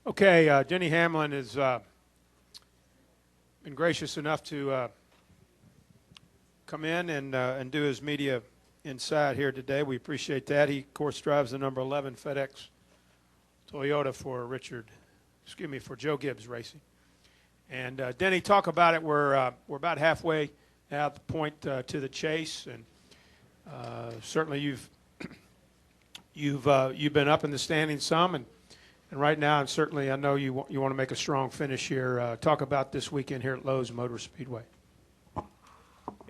Okay, Denny Hamlin has been gracious enough to come in and do his media inside here today. We appreciate that. He, of course, drives the number 11 FedEx Toyota for Joe Gibbs Racing. And Denny, talk about it. We're about halfway out the point to the chase, and certainly you've been up in the standings some, and right now, and certainly I know you want to make a strong finish here. Talk about this weekend here at Lowe's Motor Speedway.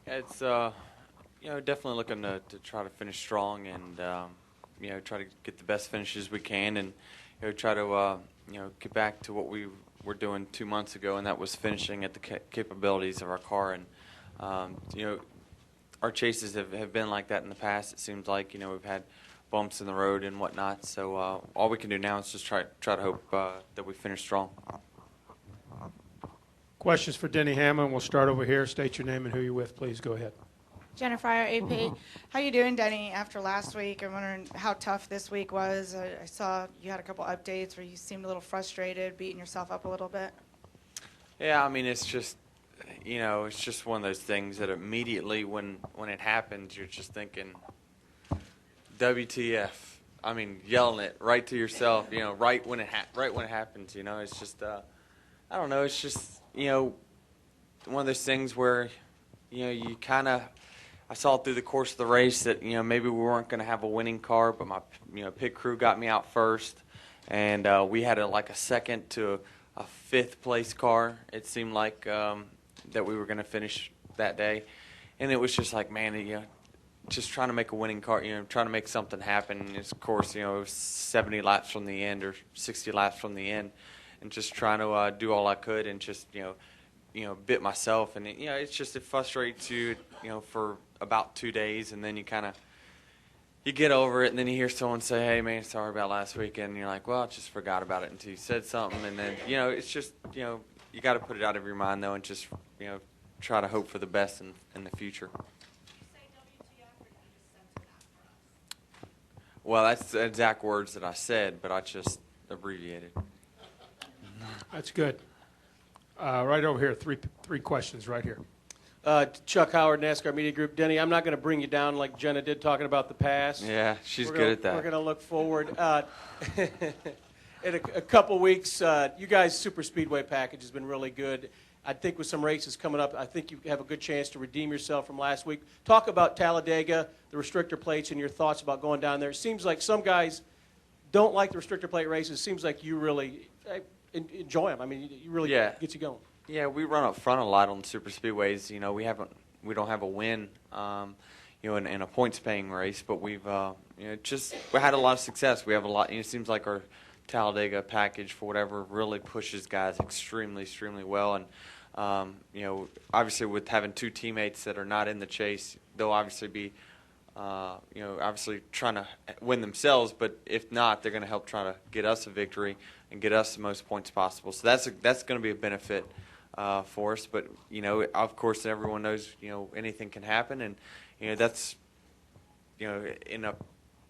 Yeah, it's definitely looking to try to finish strong and try to get the best finishes we can, and try to get back to what we were doing 2 months ago, and that was finishing at the capabilities of our car. And our chases have been like that in the past. It seems like we've had bumps in the road and whatnot. So all we can do now is just try to hope that we finish strong. Questions for Denny Hamlin. We'll start over here. State your name and who you're with, please. Go ahead. Jennifer, AP. How you doing, Denny, after last week? I'm wondering how tough this week was. I saw you had a couple updates where you seemed a little frustrated, beating yourself up a little bit. Yeah, I mean, it's just, it's just one of those things that immediately when it happens, you're just thinking, WTF. I mean, yelling it right to yourself, right when it happens, it's just, I don't know, it's just, one of those things where, you kind of, I saw through the course of the race that, maybe we weren't going to have a winning car, but my, pit crew got me out first, and we had a second to a fifth place car. It seemed like that we were going to finish that day, and it was just like, man, just trying to make a winning car, trying to make something happen. And of course, it was 70 laps from the end or 60 laps from the end, and just trying to do all I could and just, bit myself. And, it frustrates you, for about 2 days, and then you get over it, and then you hear someone say, hey, man, sorry about last weekend. And you're like, well, I just forgot about it until you said something. And then, it's just, you got to put it out of your mind, though, and just, try to hope for the best in the future. Well, that's the exact words that I said, but I just abbreviated. That's good. Right over here, three questions right here. Chuck Howard, NASCAR Media Group. Denny, I'm not going to bring you down like Jenna did talking about the past. Yeah, she's good at that. We're going to look forward. In a couple weeks, you guys' Super Speedway package has been really good. I think with some races coming up, I think you have a good chance to redeem yourself from last week. Talk about Talladega, the restrictor plates, and your thoughts about going down there. It seems like some guys don't like the restrictor plate races. It seems like you really enjoy them. I mean, you really get you going. Yeah, we run up front a lot on super speedways. We don't have a win, in a points-paying race, but we had a lot of success. We have a lot. It seems like our Talladega package, for whatever, really pushes guys extremely, extremely well. And obviously with having two teammates that are not in the chase, they'll obviously be, obviously trying to win themselves. But if not, they're going to help try to get us a victory and get us the most points possible. So that's going to be a benefit for us. But of course, everyone knows anything can happen, and that's in a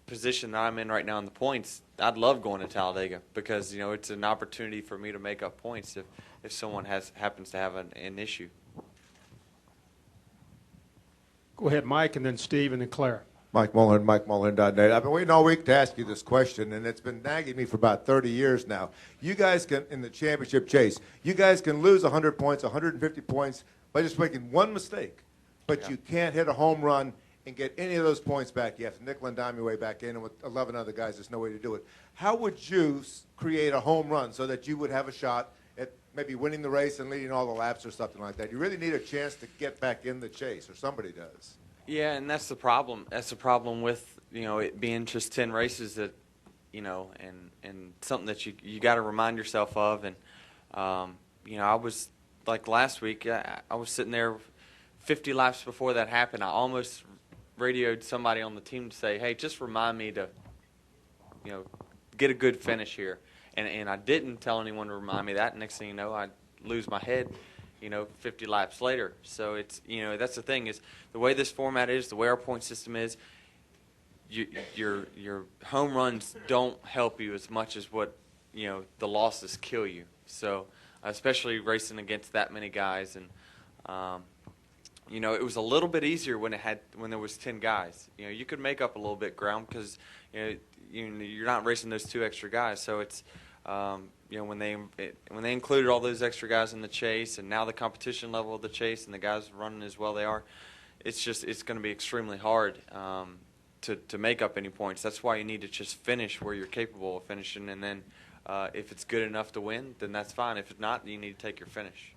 position that I'm in right now in the points. I'd love going to Talladega because it's an opportunity for me to make up points if someone happens to have an issue. Go ahead, Mike, and then Steve, and then Claire. Mike Mullen, MikeMullen.net. I've been waiting all week to ask you this question, and it's been nagging me for about 30 years now. You guys can, in the championship chase, you guys can lose 100 points, 150 points by just making one mistake, but you can't hit a home run and get any of those points back. You have to nickel and dime your way back in, and with 11 other guys, there's no way to do it. How would you create a home run so that you would have a shot at maybe winning the race and leading all the laps or something like that? You really need a chance to get back in the chase, or somebody does. Yeah, and that's the problem. That's the problem with it being just 10 races that and something that you got to remind yourself of. And I was like last week. I was sitting there 50 laps before that happened. I almost radioed somebody on the team to say, hey, just remind me to get a good finish here. And I didn't tell anyone to remind me that. Next thing you know, I lose my head. 50 laps later. So it's, that's the thing is the way this format is, the way our point system is, your home runs don't help you as much as what, the losses kill you. So especially racing against that many guys, and it was a little bit easier when there was 10 guys. You could make up a little bit ground because you're not racing those 2 extra guys. So it's when they included all those extra guys in the chase, and now the competition level of the chase and the guys running as well they are, it's going to be extremely hard to make up any points. That's why you need to just finish where you're capable of finishing, and then if it's good enough to win, then that's fine. If it's not, you need to take your finish.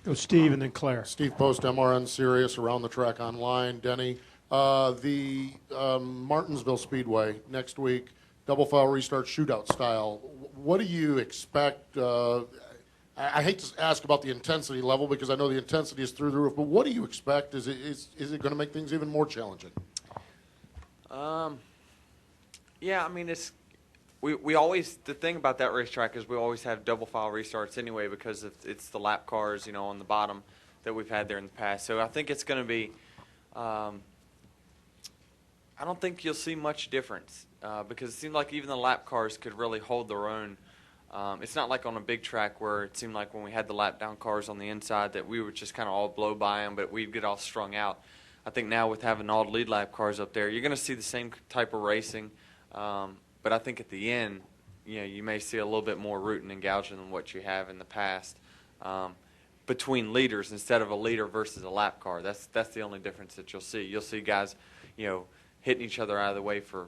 Go Steve and then Claire. Steve Post, MRN Sirius, Around the Track Online. Denny, the Martinsville Speedway next week, double file restart shootout style. What do you expect? I hate to ask about the intensity level because I know the intensity is through the roof, but what do you expect? Is it going to make things even more challenging? Yeah, I mean, we always, the thing about that racetrack is we always have double file restarts anyway because it's the lap cars, on the bottom that we've had there in the past. So I think it's going to be, I don't think you'll see much difference because it seemed like even the lap cars could really hold their own. It's not like on a big track where it seemed like when we had the lap down cars on the inside that we would just kind of all blow by them, but we'd get all strung out. I think now with having all the lead lap cars up there, you're going to see the same type of racing. But I think at the end, you may see a little bit more rooting and gouging than what you have in the past between leaders instead of a leader versus a lap car. That's the only difference that you'll see. You'll see guys, hitting each other out of the way for,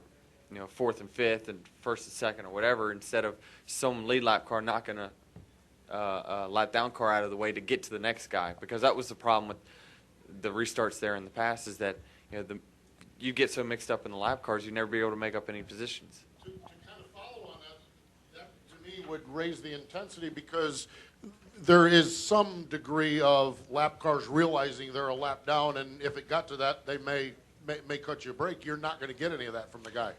4th and 5th and 1st and 2nd or whatever instead of some lead lap car knocking a lap down car out of the way to get to the next guy, because that was the problem with the restarts there in the past is that you get so mixed up in the lap cars you'd never be able to make up any positions. To kind of follow on that to me would raise the intensity because there is some degree of lap cars realizing they're a lap down, and if it got to that, they may cut you a break. You're not going to get any of that from the guy.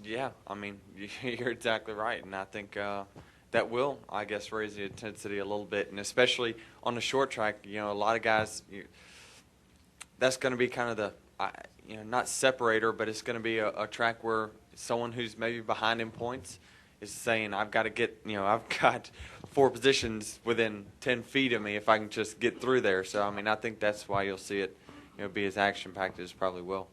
Yeah, I mean, you're exactly right, and I think that will, I guess, raise the intensity a little bit, and especially on the short track, a lot of guys, that's going to be kind of the, not separator, but it's going to be a track where someone who's maybe behind in points is saying, I've got to get, I've got 4 positions within 10 feet of me if I can just get through there. So, I mean, I think that's why you'll see it, be as action-packed as it probably will.